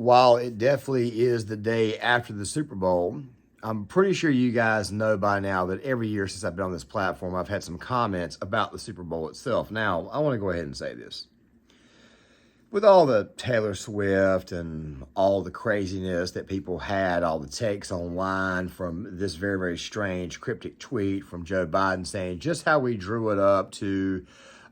while it definitely is the day after the Super Bowl, I'm pretty sure you guys know by now that every year since I've been on this platform, I've had some comments about the Super Bowl itself. Now, I want to go ahead and say this. With all the Taylor Swift and all the craziness that people had, all the takes online from this very, very strange cryptic tweet from Joe Biden saying just how we drew it up to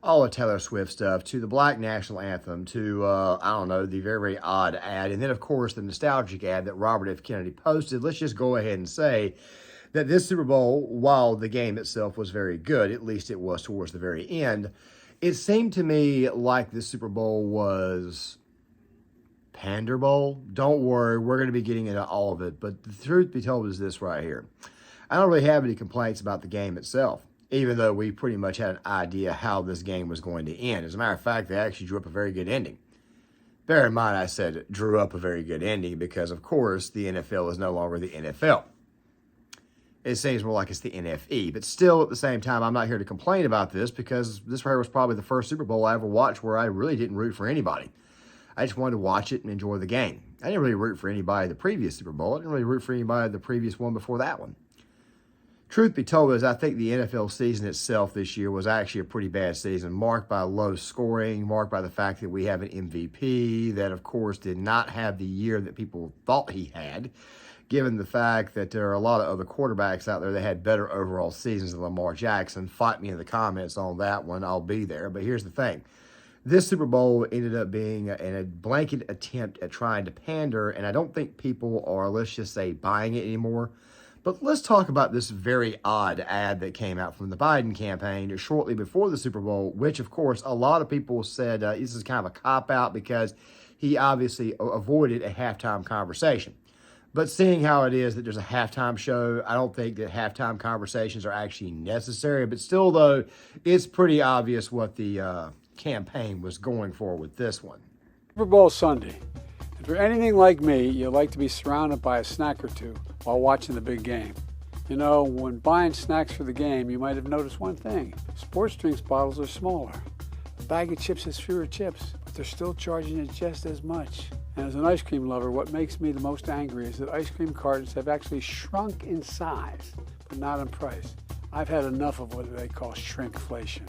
all the Taylor Swift stuff, to the Black National Anthem, to, the very, very odd ad. And then, of course, the nostalgic ad that Robert F. Kennedy posted. Let's just go ahead and say that this Super Bowl, while the game itself was very good, at least it was towards the very end, it seemed to me like this Super Bowl was Pander Bowl. Don't worry, we're going to be getting into all of it. But the truth be told is this right here. I don't really have any complaints about the game itself, even though we pretty much had an idea how this game was going to end. As a matter of fact, they actually drew up a very good ending. Bear in mind, I said drew up a very good ending because, of course, the NFL is no longer the NFL. It seems more like it's the NFE. But still, at the same time, I'm not here to complain about this because this right here was probably the first Super Bowl I ever watched where I really didn't root for anybody. I just wanted to watch it and enjoy the game. I didn't really root for anybody the previous Super Bowl. I didn't really root for anybody the previous one before that one. Truth be told is I think the NFL season itself this year was actually a pretty bad season, marked by low scoring, marked by the fact that we have an MVP that, of course, did not have the year that people thought he had, given the fact that there are a lot of other quarterbacks out there that had better overall seasons than Lamar Jackson. Fight me in the comments on that one. I'll be there. But here's the thing. This Super Bowl ended up being a blanket attempt at trying to pander, and I don't think people are, let's just say, buying it anymore. But let's talk about this very odd ad that came out from the Biden campaign shortly before the Super Bowl, which, of course, a lot of people said this is kind of a cop-out because he obviously avoided a halftime conversation. But seeing how it is that there's a halftime show, I don't think that halftime conversations are actually necessary. But still, though, it's pretty obvious what the campaign was going for with this one. Super Bowl Sunday. If you're anything like me, you like to be surrounded by a snack or two while watching the big game. You know, when buying snacks for the game, you might have noticed one thing. Sports drinks bottles are smaller. A bag of chips has fewer chips, but they're still charging you just as much. And as an ice cream lover, what makes me the most angry is that ice cream cartons have actually shrunk in size, but not in price. I've had enough of what they call shrinkflation.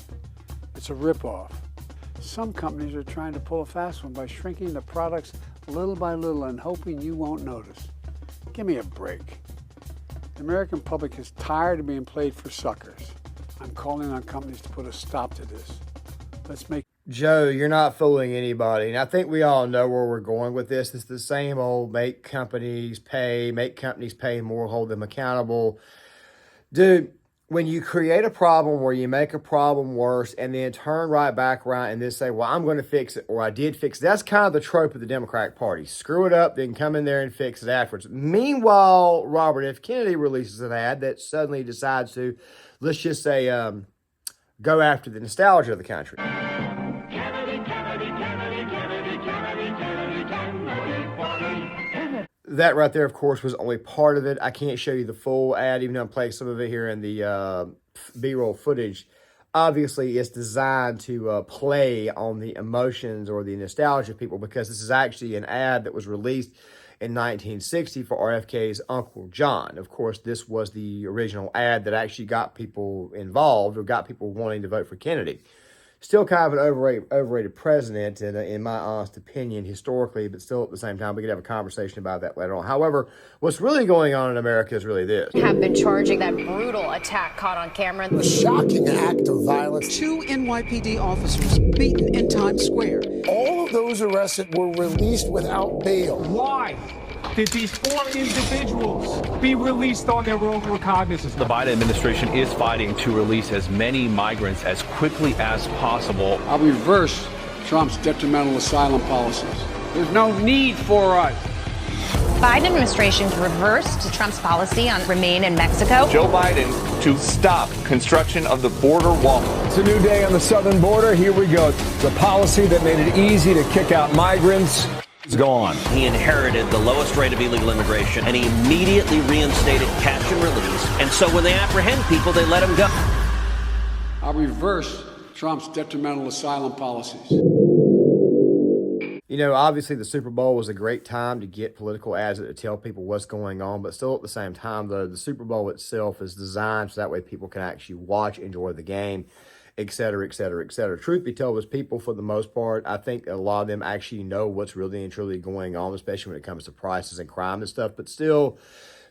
It's a ripoff. Some companies are trying to pull a fast one by shrinking the products little by little and hoping you won't notice. Give me a break. The American public is tired of being played for suckers. I'm calling on companies to put a stop to this. Let's make... Joe, you're not fooling anybody. And I think we all know where we're going with this. It's the same old make companies pay more, hold them accountable. Dude, when you create a problem where you make a problem worse and then turn right back around and then say, well, I'm going to fix it, or I did fix it. That's kind of the trope of the Democratic Party. Screw it up, then come in there and fix it afterwards. Meanwhile, Robert F. Kennedy releases an ad that suddenly decides to, let's just say, go after the nostalgia of the country. That right there, of course, was only part of it. I can't show you the full ad, even though I'm playing some of it here in the B-roll footage. Obviously, it's designed to play on the emotions or the nostalgia of people because this is actually an ad that was released in 1960 for RFK's Uncle John. Of course, this was the original ad that actually got people involved or got people wanting to vote for Kennedy. Still kind of an overrated president, in my honest opinion, historically, but still at the same time, we could have a conversation about that later on. However, what's really going on in America is really this. Have been charging that brutal attack caught on camera. A shocking act of violence. 2 NYPD officers beaten in Times Square. All of those arrested were released without bail. Why did these 4 individuals be released on their own recognizance? The Biden administration is fighting to release as many migrants as quickly as possible. I'll reverse Trump's detrimental asylum policies. There's no need for us. Biden administration to reverse Trump's policy on remain in Mexico. Joe Biden to stop construction of the border wall. It's a new day on the southern border. Here we go. The policy that made it easy to kick out migrants is gone. He inherited the lowest rate of illegal immigration, and he immediately reinstated catch and release. And so when they apprehend people, they let them go. I'll reverse Trump's detrimental asylum policies. You know, obviously the Super Bowl was a great time to get political ads to tell people what's going on, but still at the same time, the Super Bowl itself is designed so that way people can actually watch, enjoy the game, et cetera, et cetera, et cetera. Truth be told, as people, for the most part, I think a lot of them actually know what's really and truly going on, especially when it comes to prices and crime and stuff, but still,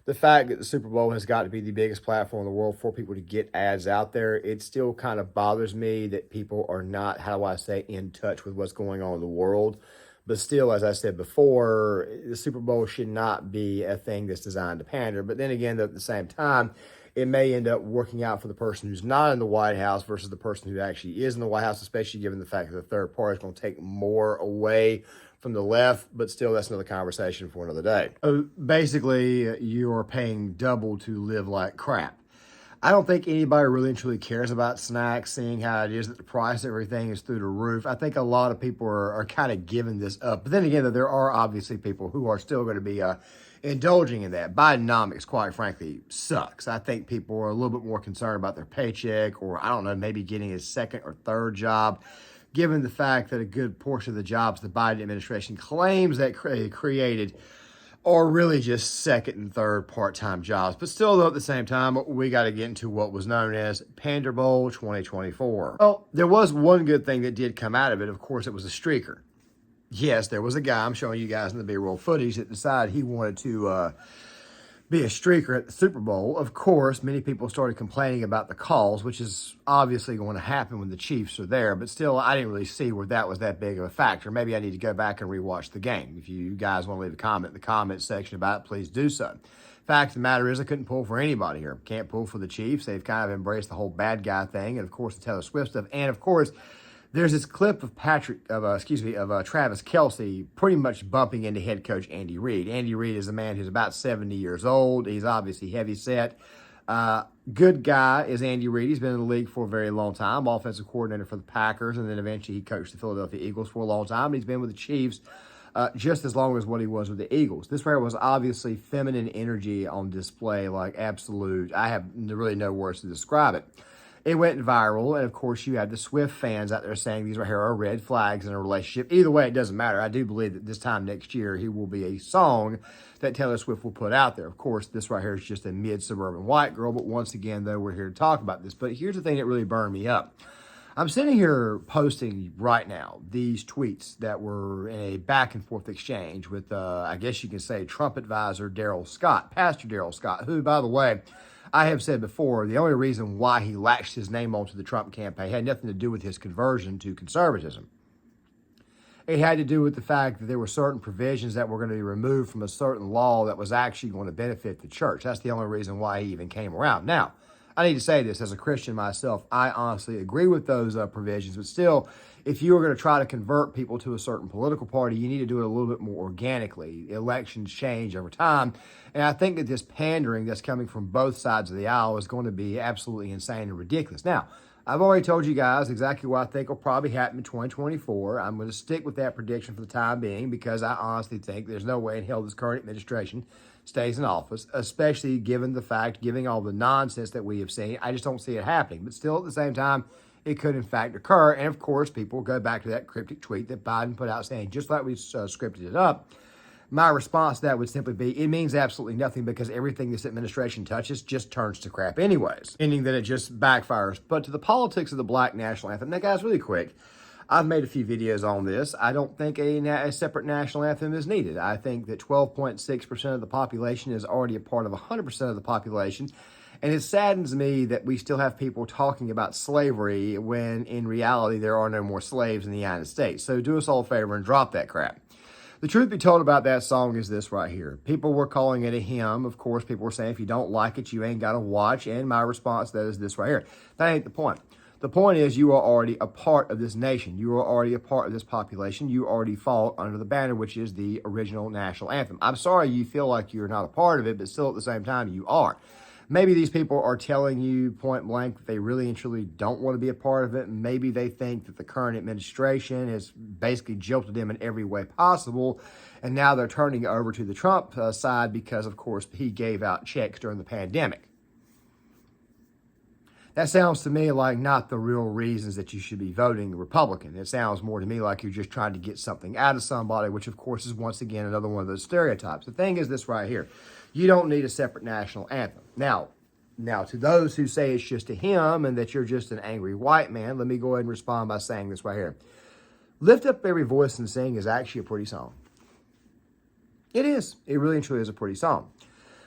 the fact that the Super Bowl has got to be the biggest platform in the world for people to get ads out there, it still kind of bothers me that people are not, how do I say, in touch with what's going on in the world. But still, as I said before, the Super Bowl should not be a thing that's designed to pander. But then again, at the same time, it may end up working out for the person who's not in the White House versus the person who actually is in the White House, especially given the fact that the third party is going to take more away from the left. But still, that's another conversation for another day. Basically, you are paying double to live like crap. I don't think anybody really and truly cares about snacks, seeing how it is that the price of everything is through the roof. I think a lot of people are kind of giving this up. But then again, there are obviously people who are still going to be indulging in that. Bidenomics, quite frankly, sucks. I think people are a little bit more concerned about their paycheck or, I don't know, maybe getting a second or third job, given the fact that a good portion of the jobs the Biden administration claims that created are really just second and third part-time jobs. But still, though, at the same time, we got to get into what was known as Pander Bowl 2024. Well, there was one good thing that did come out of it. Of course, it was a streaker. Yes, there was a guy, I'm showing you guys in the B-roll footage, that decided he wanted to be a streaker at the Super Bowl. Of course, many people started complaining about the calls, which is obviously going to happen when the Chiefs are there. But still, I didn't really see where that was that big of a factor. Maybe I need to go back and rewatch the game. If you guys want to leave a comment in the comment section about it, please do so. Fact of the matter is, I couldn't pull for anybody here. Can't pull for the Chiefs. They've kind of embraced the whole bad guy thing, and of course the Taylor Swift stuff. And of course, there's this clip of Travis Kelce pretty much bumping into head coach Andy Reid. Andy Reid is a man who's about 70 years old. He's obviously heavy set. Good guy is Andy Reid. He's been in the league for a very long time, offensive coordinator for the Packers, and then eventually he coached the Philadelphia Eagles for a long time. He's been with the Chiefs just as long as what he was with the Eagles. This right was obviously feminine energy on display, like absolute. I have really no words to describe it. It went viral, and of course, you had the Swift fans out there saying these right here are red flags in a relationship. Either way, it doesn't matter. I do believe that this time next year, he will be a song that Taylor Swift will put out there. Of course, this right here is just a mid-suburban white girl, but once again, though, we're here to talk about this. But here's the thing that really burned me up. I'm sitting here posting right now these tweets that were in a back-and-forth exchange with, I guess you can say, Trump advisor Daryl Scott, Pastor Daryl Scott, who, by the way, I have said before, the only reason why he latched his name onto the Trump campaign had nothing to do with his conversion to conservatism. It had to do with the fact that there were certain provisions that were going to be removed from a certain law that was actually going to benefit the church. That's the only reason why he even came around. Now, I need to say this as a Christian myself, I honestly agree with those provisions, but still, if you were going to try to convert people to a certain political party, you need to do it a little bit more organically. Elections change over time, and I think that this pandering that's coming from both sides of the aisle is going to be absolutely insane and ridiculous. Now, I've already told you guys exactly what I think will probably happen in 2024. I'm going to stick with that prediction for the time being because I honestly think there's no way in hell this current administration stays in office, especially given the fact, given all the nonsense that we have seen. I just don't see it happening. But still, at the same time, it could in fact occur. And of course, people go back to that cryptic tweet that Biden put out saying, just like we scripted it up. My response to that would simply be, it means absolutely nothing because everything this administration touches just turns to crap anyways, meaning that it just backfires. But to the politics of the Black National Anthem, now guys, really quick, I've made a few videos on this. I don't think a separate national anthem is needed. I think that 12.6% of the population is already a part of 100% of the population. And it saddens me that we still have people talking about slavery when in reality there are no more slaves in the United States. So do us all a favor and drop that crap. The truth be told about that song is this right here. People were calling it a hymn. Of course, people were saying if you don't like it, you ain't got to watch. And my response to that is this right here. That ain't the point. The point is you are already a part of this nation. You are already a part of this population. You already fall under the banner, which is the original national anthem. I'm sorry you feel like you're not a part of it, but still at the same time, you are. Maybe these people are telling you point blank that they really and truly don't want to be a part of it. Maybe they think that the current administration has basically jilted them in every way possible. And now they're turning over to the Trump side because, of course, he gave out checks during the pandemic. That sounds to me like not the real reasons that you should be voting Republican. It sounds more to me like you're just trying to get something out of somebody, which of course is once again another one of those stereotypes. The thing is this right here. You don't need a separate national anthem. Now, to those who say it's just a hymn and that you're just an angry white man, let me go ahead and respond by saying this right here. Lift Up Every Voice and Sing is actually a pretty song. It is. It really and truly is a pretty song.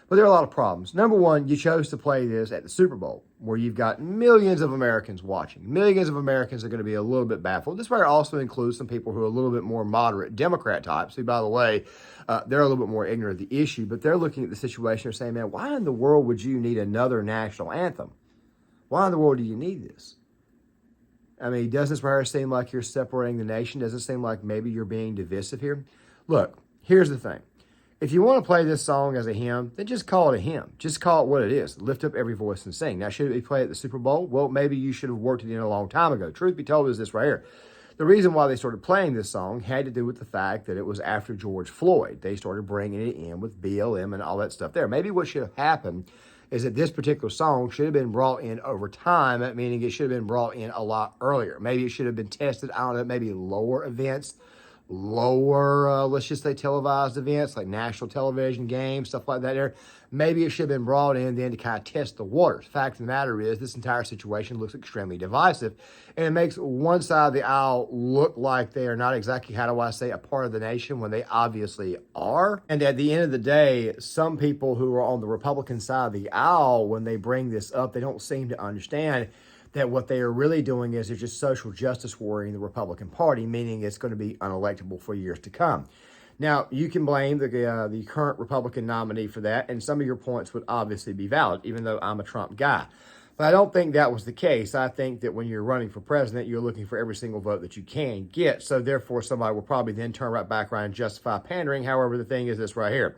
But there are a lot of problems. Number one, you chose to play this at the Super Bowl, where you've got millions of Americans watching. Millions of Americans are going to be a little bit baffled. This right also includes some people who are a little bit more moderate Democrat types, who, by the way, they're a little bit more ignorant of the issue, but they're looking at the situation and saying, man, why in the world would you need another national anthem? Why in the world do you need this? I mean, doesn't this right seem like you're separating the nation? Doesn't it seem like maybe you're being divisive here? Look, here's the thing. If you want to play this song as a hymn, then just call it a hymn. Just call it what it is. Lift up every voice and sing. Now, should it be played at the Super Bowl? Well, maybe you should have worked it in a long time ago. Truth be told is this right here. The reason why they started playing this song had to do with the fact that it was after George Floyd. They started bringing it in with BLM and all that stuff there. Maybe what should have happened is that this particular song should have been brought in over time, meaning it should have been brought in a lot earlier. Maybe it should have been tested, I don't know, maybe lower events, let's just say televised events like national television games, stuff like that there. Maybe it should have been brought in then to kind of test the waters. Fact of the matter is this entire situation looks extremely divisive, and it makes one side of the aisle look like they are not exactly, how do I say, a part of the nation when they obviously are. And at the end of the day, some people who are on the Republican side of the aisle, when they bring this up, they don't seem to understand that what they are really doing is they're just social justice warring the Republican Party, meaning it's going to be unelectable for years to come. Now, you can blame the current Republican nominee for that, and some of your points would obviously be valid, even though I'm a Trump guy. But I don't think that was the case. I think that when you're running for president, you're looking for every single vote that you can get. So therefore, somebody will probably then turn right back around and justify pandering. However, the thing is this right here.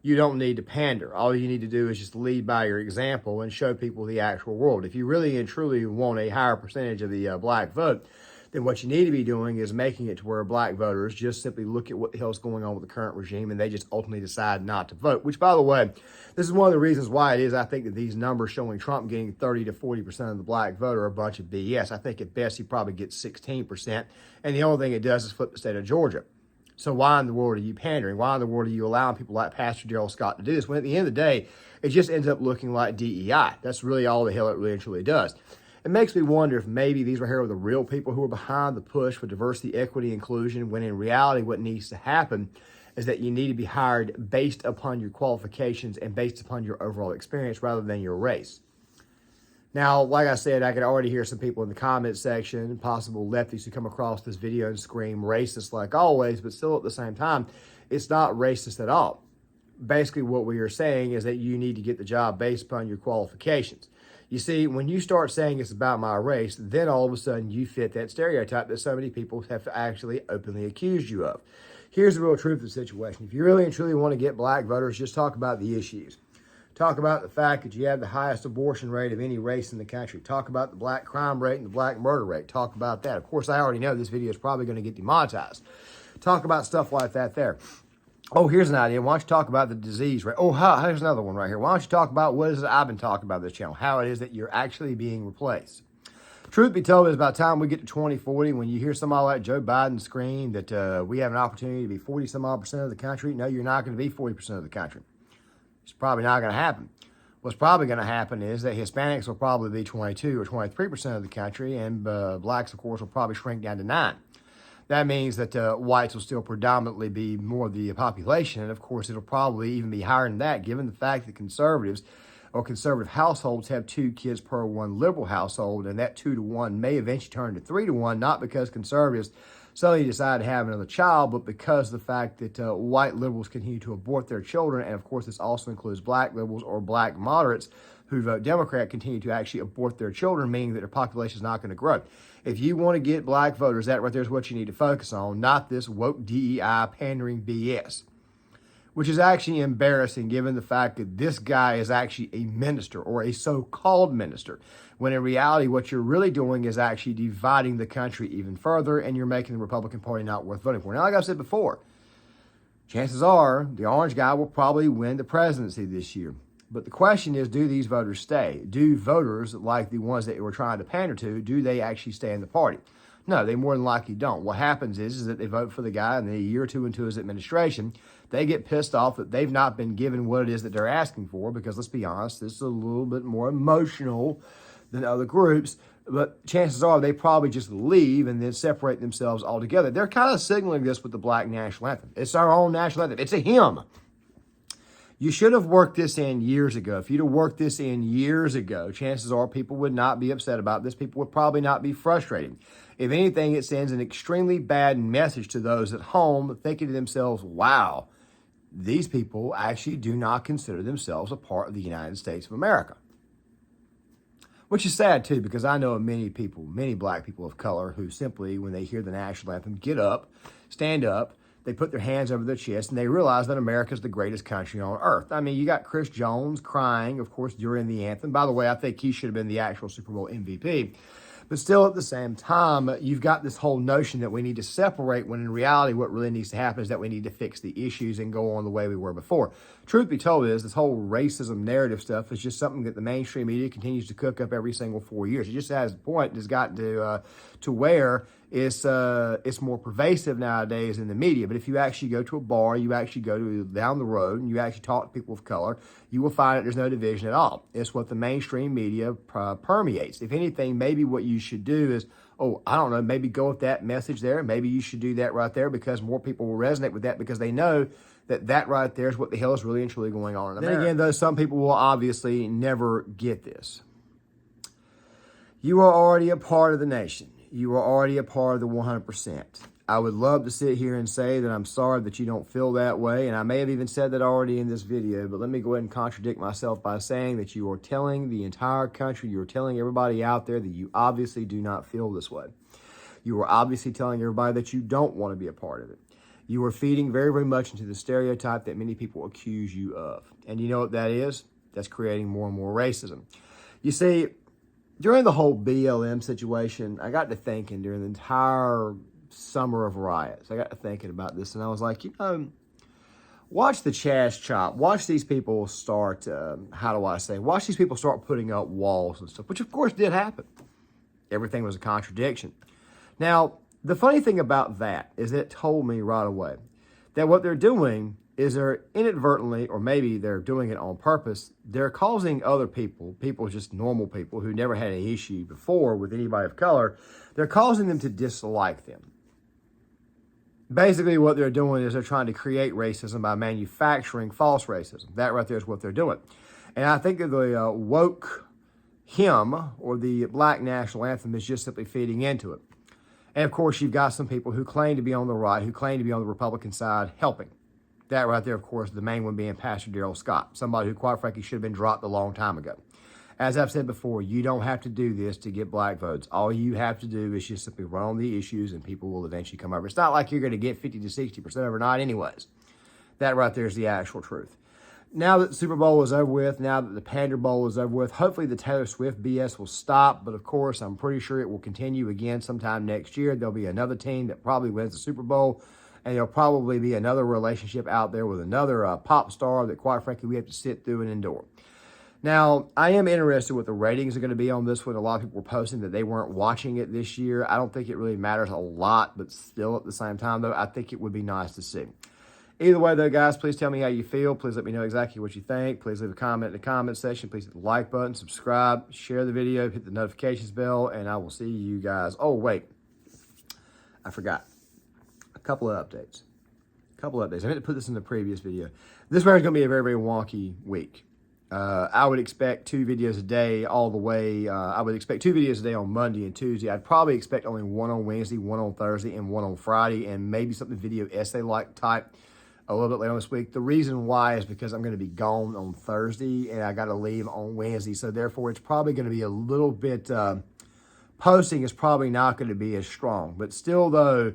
You don't need to pander. All you need to do is just lead by your example and show people the actual world. If you really and truly want a higher percentage of the black vote, then what you need to be doing is making it to where black voters just simply look at what the hell's going on with the current regime and they just ultimately decide not to vote. Which, by the way, this is one of the reasons why it is I think that these numbers showing Trump getting 30 to 40% of the black vote are a bunch of BS. I think at best he probably gets 16%, and the only thing it does is flip the state of Georgia. So why in the world are you pandering? Why in the world are you allowing people like Pastor Gerald Scott to do this? When at the end of the day, it just ends up looking like DEI. That's really all the hell it really and truly does. It makes me wonder if maybe these right here are the real people who are behind the push for diversity, equity, inclusion, when in reality what needs to happen is that you need to be hired based upon your qualifications and based upon your overall experience rather than your race. Now, like I said, I could already hear some people in the comment section, possible lefties who come across this video and scream racist like always, but still at the same time, it's not racist at all. Basically, what we are saying is that you need to get the job based upon your qualifications. You see, when you start saying it's about my race, then all of a sudden you fit that stereotype that so many people have actually openly accused you of. Here's the real truth of the situation. If you really and truly want to get black voters, just talk about the issues. Talk about the fact that you have the highest abortion rate of any race in the country. Talk about the black crime rate and the black murder rate. Talk about that. Of course, I already know this video is probably going to get demonetized. Talk about stuff like that there. Oh, here's an idea. Why don't you talk about the disease rate? Oh, here's another one right here. Why don't you talk about what is it I've been talking about this channel, how it is that you're actually being replaced. Truth be told, is by the time we get to 2040, when you hear somebody like Joe Biden scream that we have an opportunity to be 40-some-odd% of the country, no, you're not going to be 40% of the country. It's probably not going to happen. What's probably going to happen is that Hispanics will probably be 22 or 23% of the country, and blacks, of course, will probably shrink down to 9. That means that whites will still predominantly be more of the population, and of course, it'll probably even be higher than that, given the fact that conservatives or conservative households have 2 kids per 1 liberal household, and that 2 to 1 may eventually turn to 3 to 1, not because conservatives suddenly decide to have another child, but because of the fact that white liberals continue to abort their children, and of course this also includes black liberals or black moderates who vote Democrat continue to actually abort their children, meaning that their population is not going to grow. If you want to get black voters, that right there is what you need to focus on, not this woke DEI pandering BS, which is actually embarrassing given the fact that this guy is actually a minister or a so-called minister, when in reality what you're really doing is actually dividing the country even further, and you're making the Republican Party not worth voting for. Now, like I said before, chances are the orange guy will probably win the presidency this year. But the question is, do these voters stay? Do voters, like the ones that we're trying to pander to, do they actually stay in the party? No, they more than likely don't. What happens is that they vote for the guy, and then a year or two into his administration, they get pissed off that they've not been given what it is that they're asking for, because let's be honest, this is a little bit more emotional than other groups, but chances are they probably just leave and then separate themselves altogether. They're kind of signaling this with the Black National Anthem. It's our own national anthem. It's a hymn. You should have worked this in years ago. If you'd have worked this in years ago, chances are people would not be upset about this. People would probably not be frustrated. If anything, it sends an extremely bad message to those at home thinking to themselves, wow, these people actually do not consider themselves a part of the United States of America. Which is sad, too, because I know of many people, many black people of color, who simply, when they hear the national anthem, get up, stand up, they put their hands over their chest, and they realize that America is the greatest country on earth. I mean, you got Chris Jones crying, of course, during the anthem. By the way, I think he should have been the actual Super Bowl MVP. But still, at the same time, you've got this whole notion that we need to separate, when in reality what really needs to happen is that we need to fix the issues and go on the way we were before. Truth be told is, this whole racism narrative stuff is just something that the mainstream media continues to cook up every single 4 years. It just has a point that's gotten to where it's more pervasive nowadays in the media. But if you actually go to a bar, you actually go to down the road, and you actually talk to people of color, you will find that there's no division at all. It's what the mainstream media permeates. If anything, maybe what you should do is, I don't know, maybe go with that message there. Maybe you should do that right there, because more people will resonate with that, because they know that that right there is what the hell is really and truly going on in America. Then again, though, some people will obviously never get this. You are already a part of the nation. You are already a part of the 100%. I would love to sit here and say that I'm sorry that you don't feel that way, and I may have even said that already in this video, but let me go ahead and contradict myself by saying that you are telling the entire country, you are telling everybody out there that you obviously do not feel this way. You are obviously telling everybody that you don't want to be a part of it. You are feeding very, very much into the stereotype that many people accuse you of. And you know what that is? That's creating more and more racism. You see, during the whole BLM situation, I got to thinking during the entire summer of riots, I got to thinking about this, and I was like, watch the Chaz chop. Watch these people start, watch these people start putting up walls and stuff, which of course did happen. Everything was a contradiction. Now, the funny thing about that is that it told me right away that what they're doing is they're inadvertently, or maybe they're doing it on purpose, they're causing other people just normal people who never had an issue before with anybody of color, they're causing them to dislike them. Basically, what they're doing is they're trying to create racism by manufacturing false racism. That right there is what they're doing. And I think that the woke hymn, or the Black National Anthem, is just simply feeding into it. And of course, you've got some people who claim to be on the right, who claim to be on the Republican side, helping. That right there, of course, the main one being Pastor Darrell Scott, somebody who, quite frankly, should have been dropped a long time ago. As I've said before, you don't have to do this to get black votes. All you have to do is just simply run on the issues, and people will eventually come over. It's not like you're going to get 50 to 60% overnight anyways. That right there is the actual truth. Now that the Super Bowl is over with, now that the Pander Bowl is over with, hopefully the Taylor Swift BS will stop. But of course, I'm pretty sure it will continue again sometime next year. There'll be another team that probably wins the Super Bowl. And there'll probably be another relationship out there with another pop star that, quite frankly, we have to sit through and endure. Now, I am interested what the ratings are going to be on this one. A lot of people were posting that they weren't watching it this year. I don't think it really matters a lot, but still at the same time, though, I think it would be nice to see. Either way, though, guys, please tell me how you feel. Please let me know exactly what you think. Please leave a comment in the comment section. Please hit the like button, subscribe, share the video, hit the notifications bell, and I will see you guys. Oh, wait. I forgot. A couple of updates. I meant to put this in the previous video. This one is going to be a very, very wonky week. I would expect 2 videos a day all the way. I would expect 2 videos a day on Monday and Tuesday. I'd probably expect only one on Wednesday, one on Thursday, and one on Friday, and maybe something video essay-like type a little bit later this week. The reason why is because I'm going to be gone on Thursday, and I got to leave on Wednesday, so therefore it's probably going to be a little bit, posting is probably not going to be as strong. But still, though,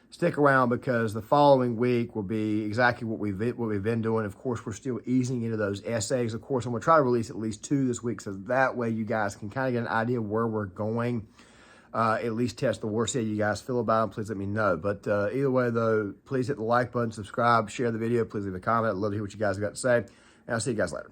stick around, because the following week will be exactly what we've been doing. Of course, we're still easing into those essays. Of course, I'm going to try to release at least 2 this week, so that way you guys can kind of get an idea of where we're going. At least test the worst. How you guys feel about them, please let me know. But either way, though, please hit the like button, subscribe, share the video. Please leave a comment. I'd love to hear what you guys have got to say. And I'll see you guys later.